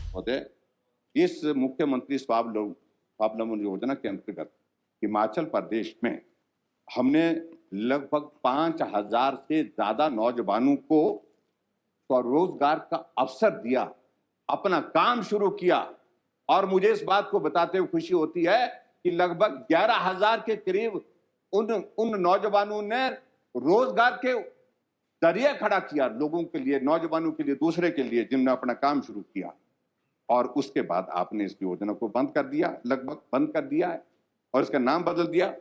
महोदय, इस मुख्यमंत्री स्वावलंबन योजना के अंतर्गत हिमाचल प्रदेश में हमने लगभग 5,000 से ज्यादा नौजवानों को स्वरोजगार का अवसर दिया, अपना काम शुरू किया। और मुझे इस बात को बताते हुए खुशी होती है कि लगभग 11,000 के करीब उन नौजवानों ने रोजगार के जरिए खड़ा किया, लोगों के लिए, नौजवानों के लिए, दूसरे के लिए, जिन्होंने अपना काम शुरू किया। और उसके बाद आपने इस योजना को बंद कर दिया, लगभग बंद कर दिया है और इसका नाम बदल दिया।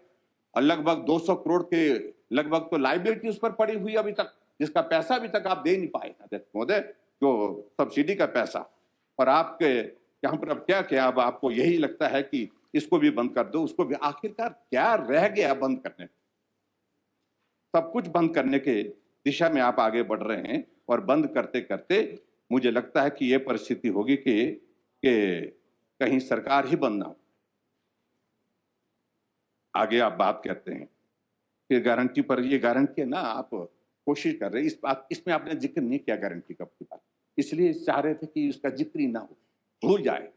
और लगभग 200 करोड़ के लगभग तो लाइबिलिटी उस पर पड़ी हुई अभी तक, जिसका पैसा अभी तक आप दे नहीं पाए अध्यक्ष महोदय, जो सब्सिडी का पैसा। और आपके यहाँ पर अब क्या क्या, अब आपको यही लगता है कि इसको भी बंद कर दो, उसको भी। आखिरकार क्या रह गया बंद करने? सब कुछ बंद करने के दिशा में आप आगे बढ़ रहे हैं और बंद करते करते मुझे लगता है कि यह परिस्थिति होगी कि कहीं सरकार ही बंद ना हो। आगे आप बात कहते हैं कि गारंटी पर, ये गारंटी है ना, आप कोशिश कर रहे हैं इस बात, इसमें आपने जिक्र नहीं किया गारंटी का की बात, इसलिए चाह रहे थे कि उसका जिक्र ही ना हो, भूल जाए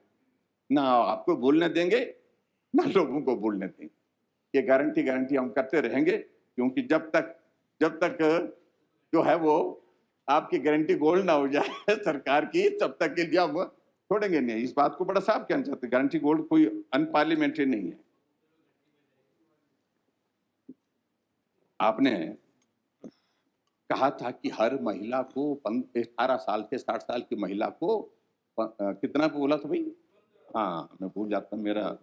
ना, आपको बोलने देंगे ना लोगों को बोलने देंगे। ये गारंटी हम करते रहेंगे, क्योंकि जब तक जो है वो आपकी गारंटी गोल्ड ना हो जाए सरकार की, तब तक के लिए हम छोड़ेंगे नहीं। इस बात को बड़ा साफ कहना चाहते हैं, गारंटी गोल्ड कोई अनपार्लियामेंट्री नहीं है। आपने कहा था कि हर महिला को 18 साल से 60 साल की महिला को कितना बोला था भाई? हाँ, मैं भूल जाता मेरा।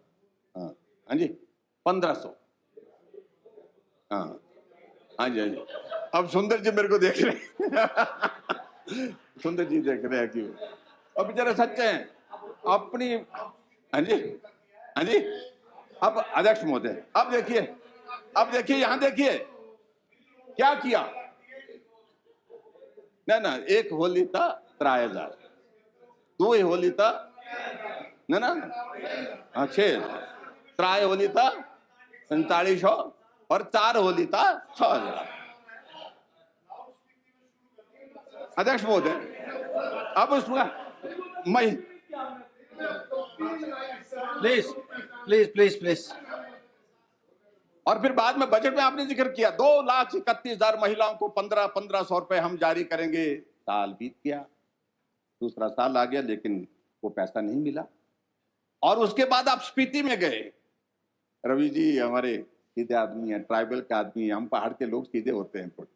हाँ जी, 1500। हाँ हाँ जी, हाँ जी। अब सुंदर जी मेरे को देख रहे हैं सुंदर जी देख रहे हैं कि अब बेचारे सच्चे हैं अपनी। हाँ जी, हाँ जी। अब अध्यक्ष महोदय, अब देखिए यहां देखिए क्या किया ना, एक होली था 3,000, 2 होली था ना, हाँ 6, 3 होली था 4500 और 4 होली था 6,000। अध्यक्ष महोदय, अब उसमें मैं प्लीज। और फिर बाद में बजट में आपने जिक्र किया 2,31,000 महिलाओं को 1500 रुपए हम जारी करेंगे। साल बीत गया, दूसरा साल आ गया, लेकिन वो पैसा नहीं मिला। और उसके बाद आप स्पीति में गए। रवि जी हमारे सीधे आदमी हैं, ट्राइबल के आदमी हैं, हम पहाड़ के लोग सीधे होते हैं थोड़े,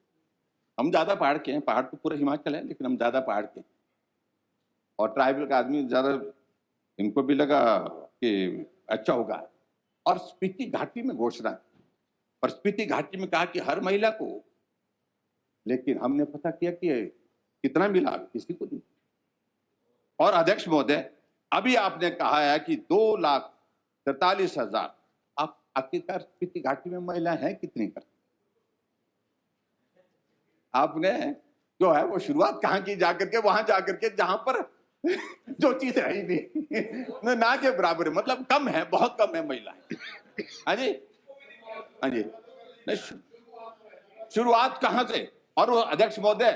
हम ज्यादा पहाड़ के हैं, पहाड़ तो पूरा हिमाचल है लेकिन हम ज्यादा पहाड़ के हैं। और ट्राइबल का आदमी ज्यादा, इनको भी लगा कि अच्छा होगा। और स्पीति घाटी में घोषणा, और स्पीति घाटी में कहा कि हर महिला को, लेकिन हमने पता किया कि कितना मिला, किसी को नहीं। और अध्यक्ष महोदय, अभी आपने कहा है कि 2,43,000, आप आखिरकार स्पीति घाटी में महिला हैं कितनी कर? आपने जो है वो शुरुआत कहां की जाकर के, वहां जाकर के जहां पर जो चीज है ही नहीं ना के बराबर है, मतलब कम है, बहुत कम है महिलाएं। हाँ जी, हाँ जी, शुरुआत कहां से? और वो अध्यक्ष महोदय,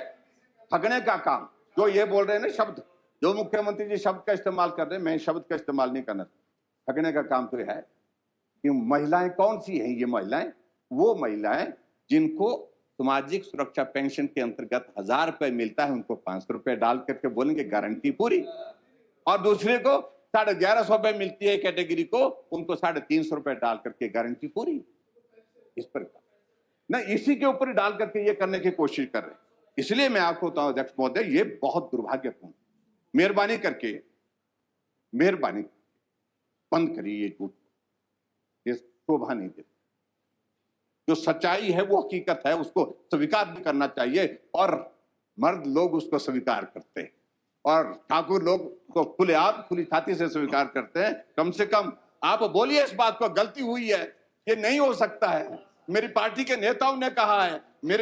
ठगने का काम जो ये बोल रहे हैं ना, शब्द जो मुख्यमंत्री जी शब्द का इस्तेमाल कर रहे हैं, मैं शब्द का इस्तेमाल नहीं करना। ठगने का काम तो है कि महिलाएं कौन सी हैं? ये महिलाएं वो महिलाएं जिनको सामाजिक सुरक्षा पेंशन के अंतर्गत 1,000 रुपए मिलता है, उनको 500 रुपए डाल करके बोलेंगे गारंटी पूरी। और दूसरे को 1,150 रुपए मिलती है कैटेगरी को, उनको 350 रुपए डाल करके गारंटी पूरी। इस पर ना, इसी के ऊपर डाल करके ये करने की कोशिश कर रहे हैं। इसलिए मैं आपको बताऊं अध्यक्ष महोदय, ये बहुत दुर्भाग्यपूर्ण, मेहरबानी करके बंद करिए ये झूठ, ये शोभा नहीं देता। जो सच्चाई है वो हकीकत है, उसको स्वीकार भी करना चाहिए। और मर्द लोग उसको स्वीकार करते हैं और ठाकुर लोग को खुली छाती से स्वीकार करते हैं। कम से कम आप बोलिए इस बात को, गलती हुई है, ये नहीं हो सकता है। मेरी पार्टी के नेताओं ने कहा है, मैं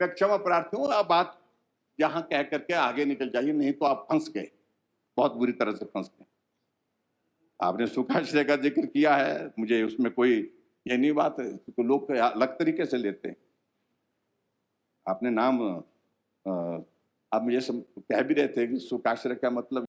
क्षमा प्रार्थी हूं, आप बात यहां कह करके आगे निकल जाइए, नहीं तो आप फंस गए, बहुत बुरी तरह से फंस गए। आपने सुखाश्रय का जिक्र किया है, मुझे उसमें कोई ये नहीं बात है, तो लोग अलग तरीके से लेते हैं। आपने नाम आप मुझे कह भी रहे थे कि सुखाश्रय का मतलब